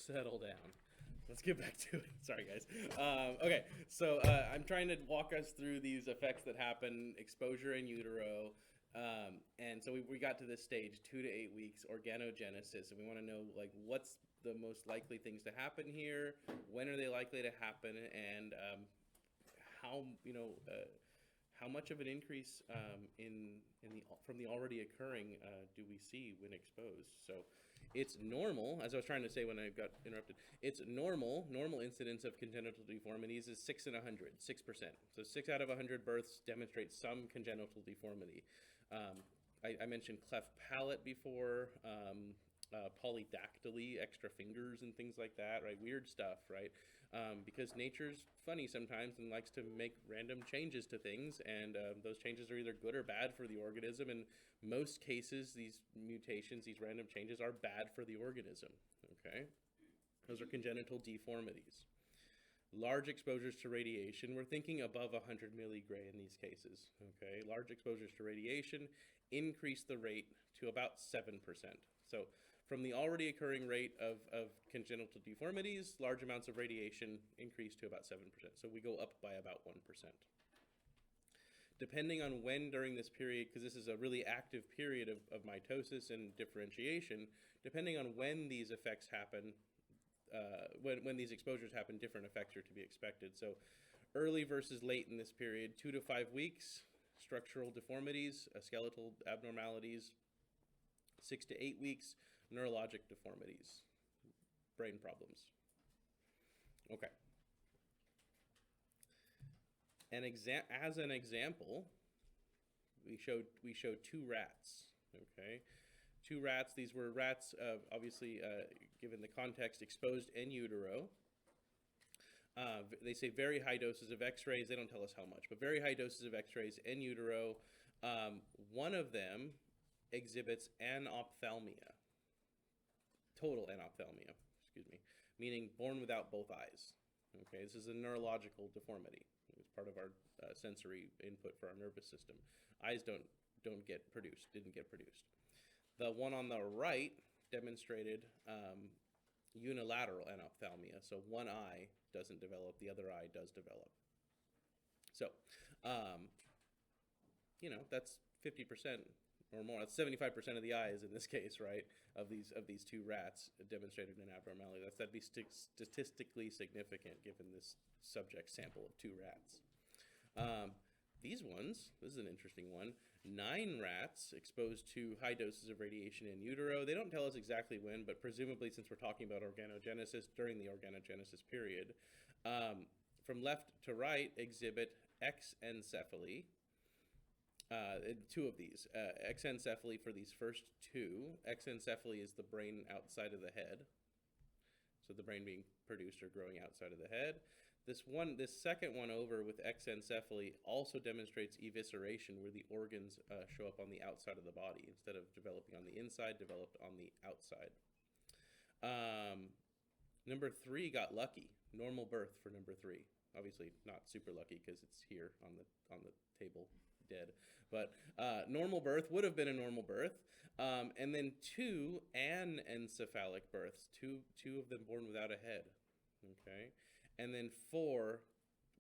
settle down. Let's get back to it. Sorry, guys. Okay, so I'm trying to walk us through these effects that happen, exposure in utero. And so we got to this stage, 2 to 8 weeks, organogenesis, and we want to know like what's the most likely things to happen here, when are they likely to happen, and how how much of an increase in the from the already occurring do we see when exposed? So it's normal, as I was trying to say when I got interrupted. It's normal incidence of congenital deformities is 6 in 100, 6%. So 6 out of 100 births demonstrate some congenital deformity. I mentioned cleft palate before. Polydactyly, extra fingers and things like that, right? Weird stuff, right? Because nature's funny sometimes and likes to make random changes to things, and those changes are either good or bad for the organism. In most cases, these mutations, these random changes, are bad for the organism, okay? Those are congenital deformities. Large exposures to radiation, we're thinking above 100 milligray in these cases, okay? Large exposures to radiation increase the rate to about 7%. So from the already occurring rate of congenital deformities, large amounts of radiation increase to about 7%. So we go up by about 1%. Depending on when during this period, because this is a really active period of mitosis and differentiation, depending on when these effects happen, when these exposures happen, different effects are to be expected. So early versus late in this period, 2 to 5 weeks, structural deformities, skeletal abnormalities. 6 to 8 weeks, neurologic deformities, brain problems. Okay. As an example, we showed 2 rats. Okay, 2 rats. These were rats, obviously, given the context, exposed in utero. They say very high doses of X-rays. They don't tell us how much, but very high doses of X-rays in utero. One of them exhibits anophthalmia, total anophthalmia, excuse me, meaning born without both eyes. Okay, this is a neurological deformity. It's part of our sensory input for our nervous system. Eyes didn't get produced. The one on the right demonstrated unilateral anophthalmia, so one eye doesn't develop, the other eye does develop. So, that's 50%. Or more. That's 75% of the eyes in this case, right? Of these 2 rats demonstrated an abnormality. That'd be statistically significant given this subject sample of 2 rats. These ones, this is an interesting one. 9 rats exposed to high doses of radiation in utero. They don't tell us exactly when, but presumably since we're talking about organogenesis, during the organogenesis period. From left to right exhibit exencephaly. 2 of these. Exencephaly for these first 2. Exencephaly is the brain outside of the head. So the brain being produced or growing outside of the head. This second one over with exencephaly also demonstrates evisceration, where the organs show up on the outside of the body. Instead of developing on the inside, developed on the outside. Number 3 got lucky. Normal birth for number 3. Obviously not super lucky because it's here on the table dead, but normal birth would have been a normal birth, and then 2 anencephalic births, two of them born without a head, okay, and then 4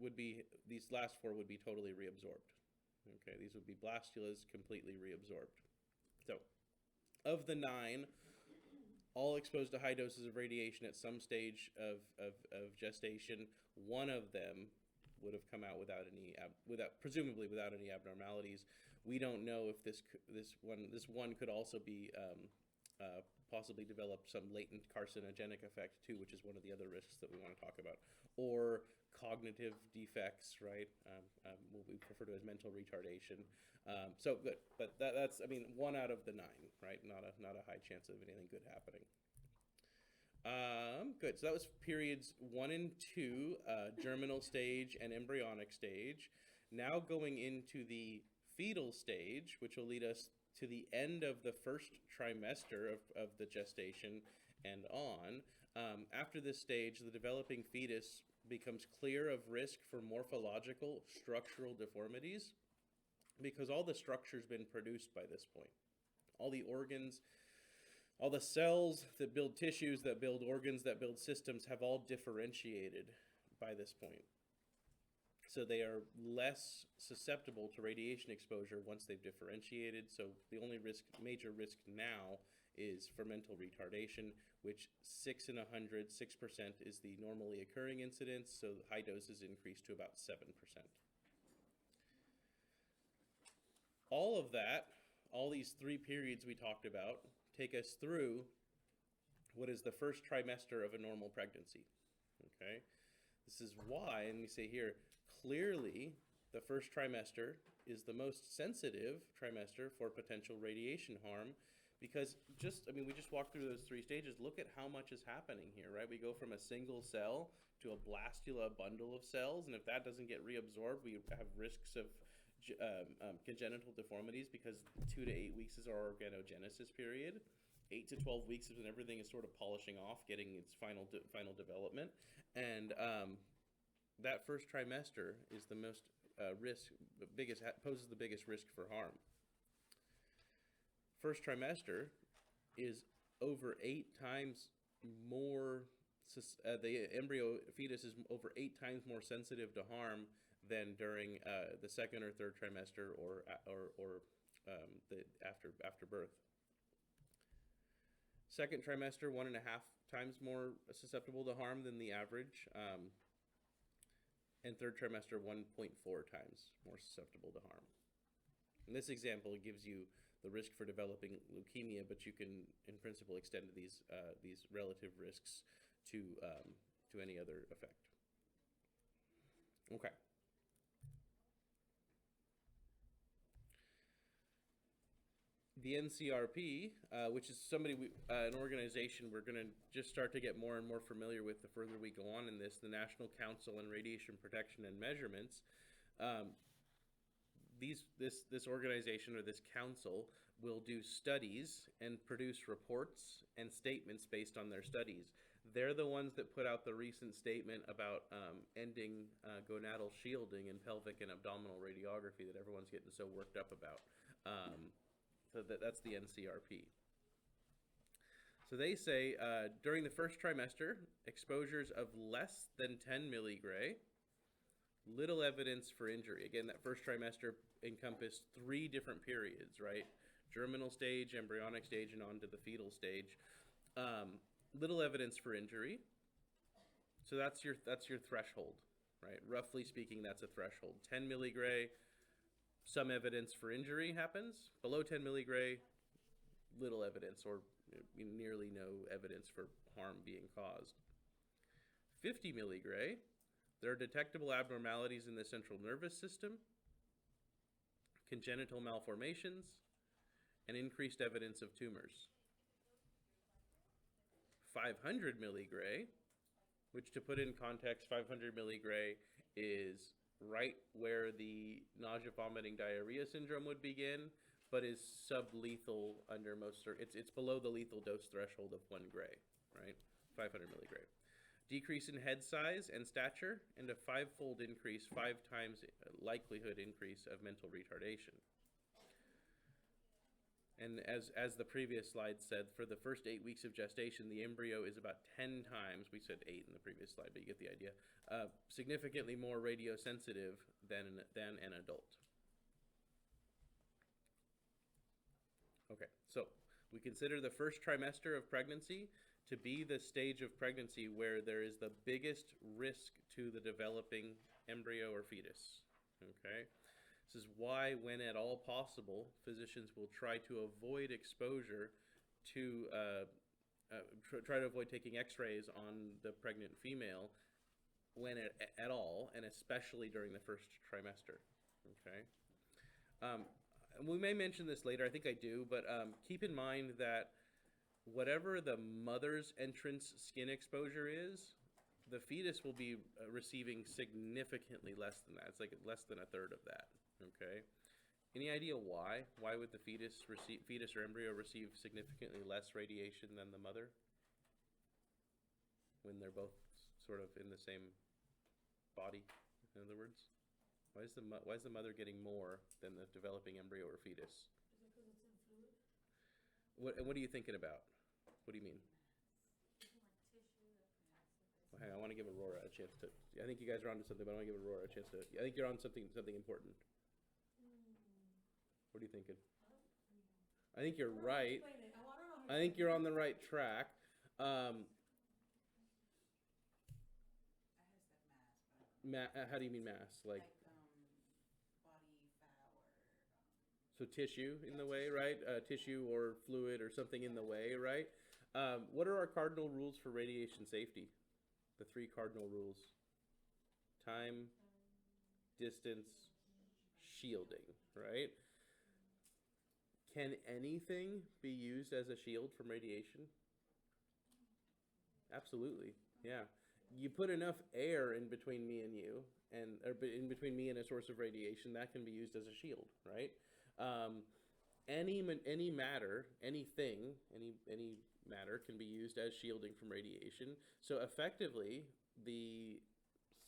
would be, these last 4 would be totally reabsorbed, okay, these would be blastulas completely reabsorbed. So of the 9, all exposed to high doses of radiation at some stage of gestation, 1 of them would have come out presumably without any abnormalities. We don't know if this one could also be possibly develop some latent carcinogenic effect too, which is one of the other risks that we want to talk about, or cognitive defects, right? What we refer to as mental retardation. So good, but that's 1 out of the 9, right? Not a high chance of anything good happening. Good. So that was periods 1 and 2, germinal stage and embryonic stage. Now going into the fetal stage, which will lead us to the end of the first trimester of the gestation and on. After this stage, the developing fetus becomes clear of risk for morphological structural deformities because all the structure's been produced by this point. All the organs, all the cells that build tissues, that build organs, that build systems have all differentiated by this point. So they are less susceptible to radiation exposure once they've differentiated. So the only major risk now is for mental retardation, which 6 in 100, 6% is the normally occurring incidence, so high doses increase to about 7%. All of that, all these 3 periods we talked about, take us through what is the first trimester of a normal pregnancy, okay? This is why, and we say here, clearly the first trimester is the most sensitive trimester for potential radiation harm, because we just walked through those 3 stages. Look at how much is happening here, right? We go from a single cell to a blastula bundle of cells, and if that doesn't get reabsorbed, we have risks of congenital deformities, because 2 to 8 weeks is our organogenesis period. 8 to 12 weeks is when everything is sort of polishing off, getting its final development, and that first trimester is the most poses the biggest risk for harm. First trimester is over 8 times more. The embryo fetus is over 8 times more sensitive to harm than during the second or third trimester or after birth. Second trimester, 1.5 times more susceptible to harm than the average, and third trimester, 1.4 times more susceptible to harm. In this example, it gives you the risk for developing leukemia, but you can, in principle, extend these relative risks to any other effect. Okay. The NCRP, which is an organization we're going to just start to get more and more familiar with the further we go on in this, the National Council on Radiation Protection and Measurements. This organization, or this council, will do studies and produce reports and statements based on their studies. They're the ones that put out the recent statement about ending gonadal shielding in pelvic and abdominal radiography that everyone's getting so worked up about. So that's the NCRP. So they say during the first trimester, exposures of less than 10 milligray, little evidence for injury. Again, that first trimester encompassed 3 different periods, right? Germinal stage, embryonic stage, and on to the fetal stage. Little evidence for injury. So that's your threshold, right? Roughly speaking, that's a threshold. 10 milligray, some evidence for injury happens. Below 10 milligray, little evidence, or nearly no evidence for harm being caused. 50 milligray, there are detectable abnormalities in the central nervous system, congenital malformations, and increased evidence of tumors. 500 milligray, which, to put in context, 500 milligray is right where the nausea, vomiting, diarrhea syndrome would begin, but is sublethal under most. It's below the lethal dose threshold of 1 gray, right? 500 milligray. Decrease in head size and stature, and a 5-fold increase, 5 times likelihood increase of mental retardation. And as the previous slide said, for the first 8 weeks of gestation, the embryo is about 10 times, we said 8 in the previous slide, but you get the idea, significantly more radiosensitive than an adult. Okay, so we consider the first trimester of pregnancy to be the stage of pregnancy where there is the biggest risk to the developing embryo or fetus, okay? This is why, when at all possible, physicians will try to avoid exposure to, try to avoid taking x-rays on the pregnant female when at all, and especially during the first trimester, okay? We may mention this later, I think I do, but keep in mind that whatever the mother's entrance skin exposure is, the fetus will be receiving significantly less than that. It's like less than a third of that, okay? Any idea why? Why would the fetus or embryo receive significantly less radiation than the mother when they're both sort of in the same body, in other words? Why is the mother getting more than the developing embryo or fetus? Is it because it's in fluid? What are you thinking about? What do you mean? Well, hey, I want to give Aurora a chance to. I think you guys are onto something, but I want to give Aurora a chance to. I think you're on something important. What are you thinking? I think you're right. I think you're on the right track. How do you mean mass? Like body fat or so tissue in the way, right? Tissue or fluid or something in the way, right? What are our cardinal rules for radiation safety? The 3 cardinal rules: time, distance, shielding, right? Can anything be used as a shield from radiation? Absolutely, yeah. You put enough air in between me and you, or in between me and a source of radiation, that can be used as a shield, right? Any matter, anything, any matter can be used as shielding from radiation. So effectively, the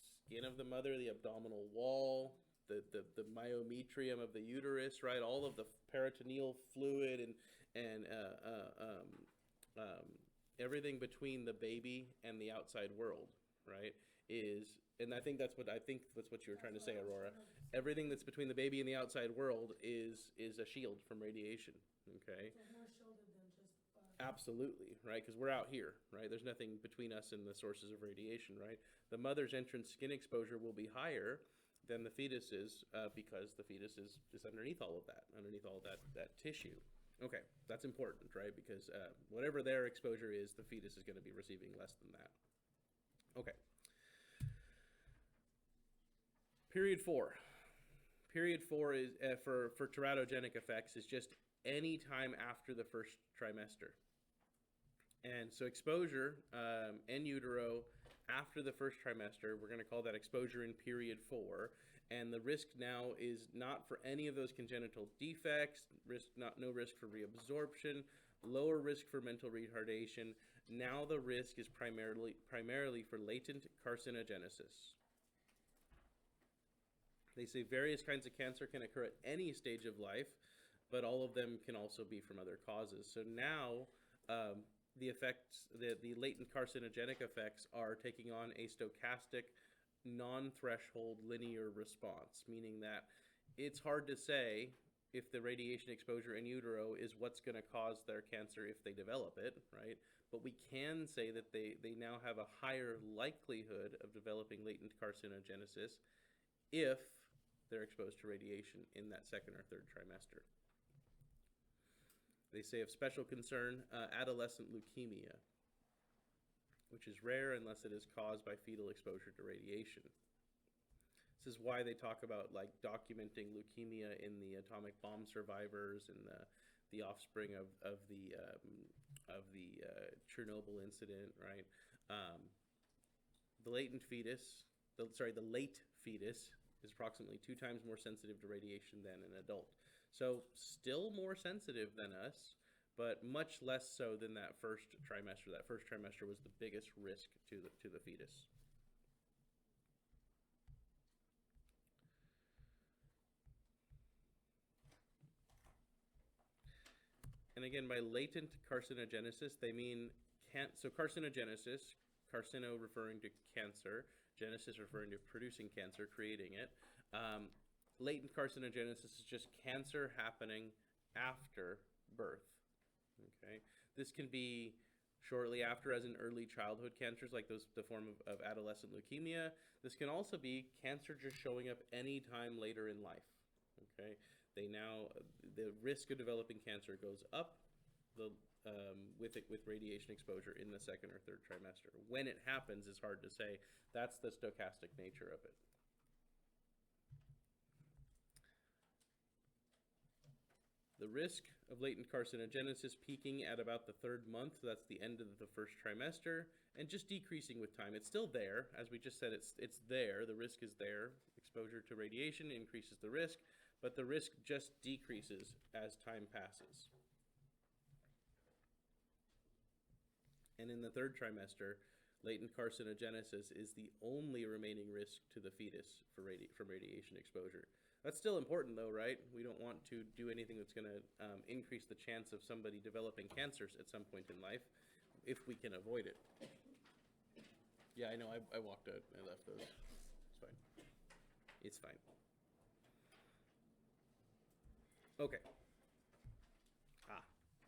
skin of the mother, the abdominal wall, the myometrium of the uterus, right? All of the peritoneal fluid and everything between the baby and the outside world, right? And I think that's what you were trying to say, Aurora. Everything that's between the baby and the outside world is a shield from radiation. Okay. So more shielded than just. Absolutely, right? Because we're out here, right? There's nothing between us and the sources of radiation, right? The mother's entrance skin exposure will be higher than the fetus's because the fetus is underneath all of that tissue. Okay, that's important, right? Because whatever their exposure is, the fetus is going to be receiving less than that. Okay. Period 4. Period 4 is for teratogenic effects is just any time after the first trimester. And so exposure in utero after the first trimester, we're going to call that exposure in period 4. And the risk now is not for any of those congenital defects, no risk for reabsorption, lower risk for mental retardation. Now the risk is primarily for latent carcinogenesis. They say various kinds of cancer can occur at any stage of life, but all of them can also be from other causes. So now the effects, the latent carcinogenic effects are taking on a stochastic, non-threshold linear response, meaning that it's hard to say if the radiation exposure in utero is what's going to cause their cancer if they develop it, right? But we can say that they now have a higher likelihood of developing latent carcinogenesis if they're exposed to radiation in that second or third trimester. They say of special concern, adolescent leukemia, which is rare unless it is caused by fetal exposure to radiation. This is why they talk about like documenting leukemia in the atomic bomb survivors and the offspring of the Chernobyl incident, right? The late fetus is approximately 2 times more sensitive to radiation than an adult. So still more sensitive than us, but much less so than that first trimester. That first trimester was the biggest risk to the fetus. And again, by latent carcinogenesis, they mean so carcinogenesis, carcino referring to cancer, genesis referring to producing cancer, creating it. Latent carcinogenesis is just cancer happening after birth. Okay, this can be shortly after, as in early childhood cancers like the form of adolescent leukemia. This can also be cancer just showing up any time later in life. Okay, the risk of developing cancer goes up with radiation exposure in the second or third trimester. When it happens is hard to say. That's the stochastic nature of it. The risk of latent carcinogenesis peaking at about the 3rd month, so that's the end of the first trimester, and just decreasing with time. It's still there. As we just said, it's there. The risk is there. Exposure to radiation increases the risk, but the risk just decreases as time passes. And in the 3rd trimester, latent carcinogenesis is the only remaining risk to the fetus from radiation exposure. That's still important though, right? We don't want to do anything that's going to increase the chance of somebody developing cancers at some point in life if we can avoid it. Yeah, I know, I walked out, I left those. It's fine. It's fine. Okay.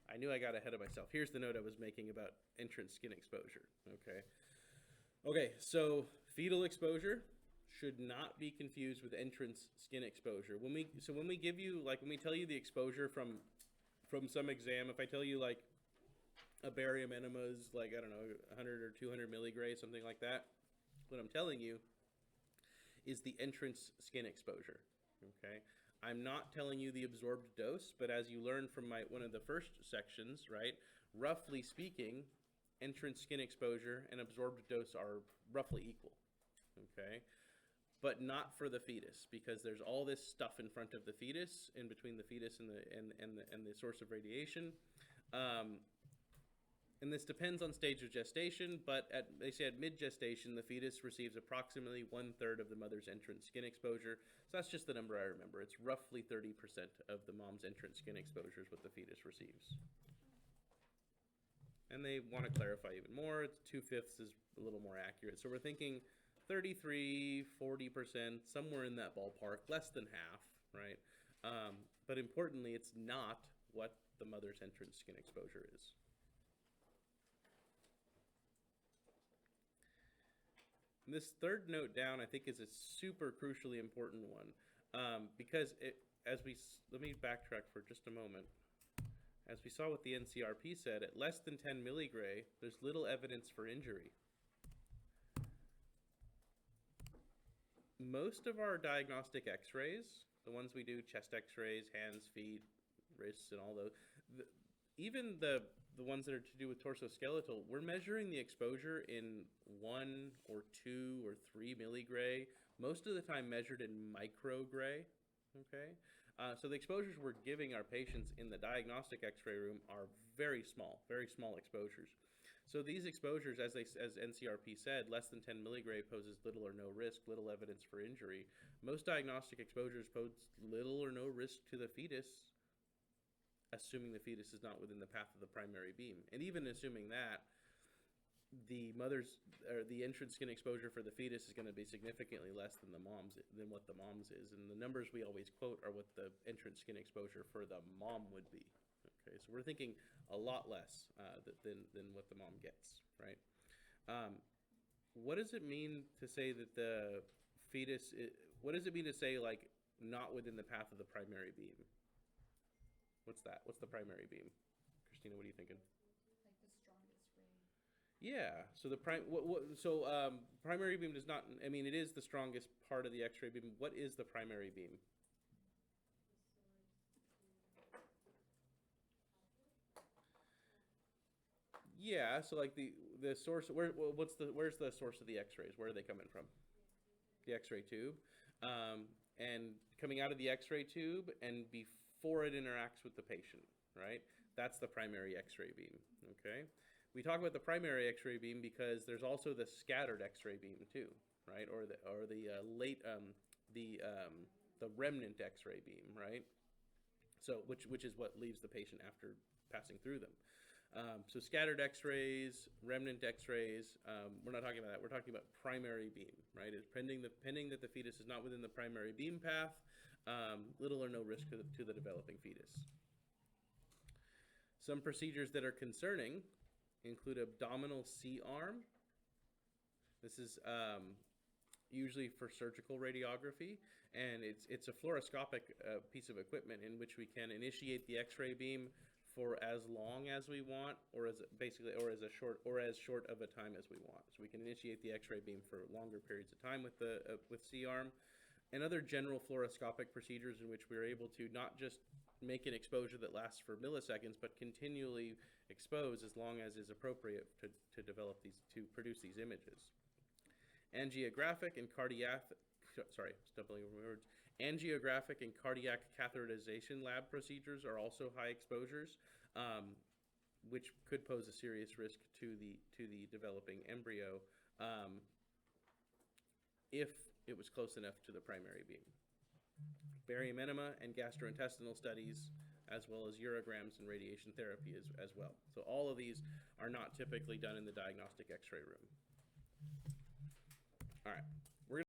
I knew I got ahead of myself. Here's the note I was making about entrance skin exposure, okay? Okay, so fetal exposure should not be confused with entrance skin exposure. When we give you, like, when we tell you the exposure from some exam, if I tell you, like, a barium enema is, like, I don't know, 100 or 200 milligray, something like that, what I'm telling you is the entrance skin exposure, okay? I'm not telling you the absorbed dose, but as you learned from one of the first sections, right, roughly speaking, entrance skin exposure and absorbed dose are roughly equal, okay? But not for the fetus, because there's all this stuff in front of the fetus, in between the fetus and the source of radiation. And this depends on stage of gestation, but they say at mid-gestation, the fetus receives approximately 1/3 of the mother's entrance skin exposure. So that's just the number I remember. It's roughly 30% of the mom's entrance skin exposure is what the fetus receives. And they want to clarify even more. It's 2/5 is a little more accurate. So we're thinking 33, 40%, somewhere in that ballpark, less than half, right? But importantly, it's not what the mother's entrance skin exposure is. And this third note down, I think, is a super crucially important one, because let me backtrack for just a moment. As we saw what the NCRP said, at less than 10 milligray, there's little evidence for injury. Most of our diagnostic x-rays, the ones we do, chest x-rays, hands, feet, wrists, and all those, even the ones that are to do with torsoskeletal, we're measuring the exposure in 1 or 2 or 3 milligray, most of the time measured in microgray, okay? So the exposures we're giving our patients in the diagnostic x-ray room are very small exposures. So these exposures, as NCRP said, less than 10 milligray poses little or no risk, little evidence for injury. Most diagnostic exposures pose little or no risk to the fetus, assuming the fetus is not within the path of the primary beam. And even assuming that, the entrance skin exposure for the fetus is going to be significantly less than what the mom's is. And the numbers we always quote are what the entrance skin exposure for the mom would be. Okay, so we're thinking a lot less than what the mom gets, right? What does it mean to say that the fetus, what does it mean to say, like, not within the path of the primary beam? What's that? What's the primary beam? Christina, what are you thinking? Like the strongest ray. Yeah. So primary beam does not. I mean, it is the strongest part of the X-ray beam. What is the primary beam? Yeah. So like the source. Where's the source of the X-rays? Where are they coming from? The X-ray tube, and coming out of the X-ray tube and before it interacts with the patient, right? That's the primary X-ray beam, okay? We talk about the primary X-ray beam because there's also the scattered X-ray beam too, right? Or the remnant X-ray beam, right? So which is what leaves the patient after passing through them. So scattered X-rays, remnant X-rays, we're not talking about that. We're talking about primary beam, right? It's pending that the fetus is not within the primary beam path, little or no risk to the developing fetus. Some procedures that are concerning include abdominal C-arm. This is usually for surgical radiography, and it's a fluoroscopic piece of equipment in which we can initiate the X-ray beam for as long as we want, or as short of a time as we want. So we can initiate the X-ray beam for longer periods of time with C-arm, and other general fluoroscopic procedures in which we're able to not just make an exposure that lasts for milliseconds, but continually expose as long as is appropriate to produce these images. Angiographic and cardiac catheterization lab procedures are also high exposures, which could pose a serious risk to the developing embryo if it was close enough to the primary beam. barium enema and gastrointestinal studies, as well as urograms and radiation therapy as well. So all of these are not typically done in the diagnostic x-ray room. All right.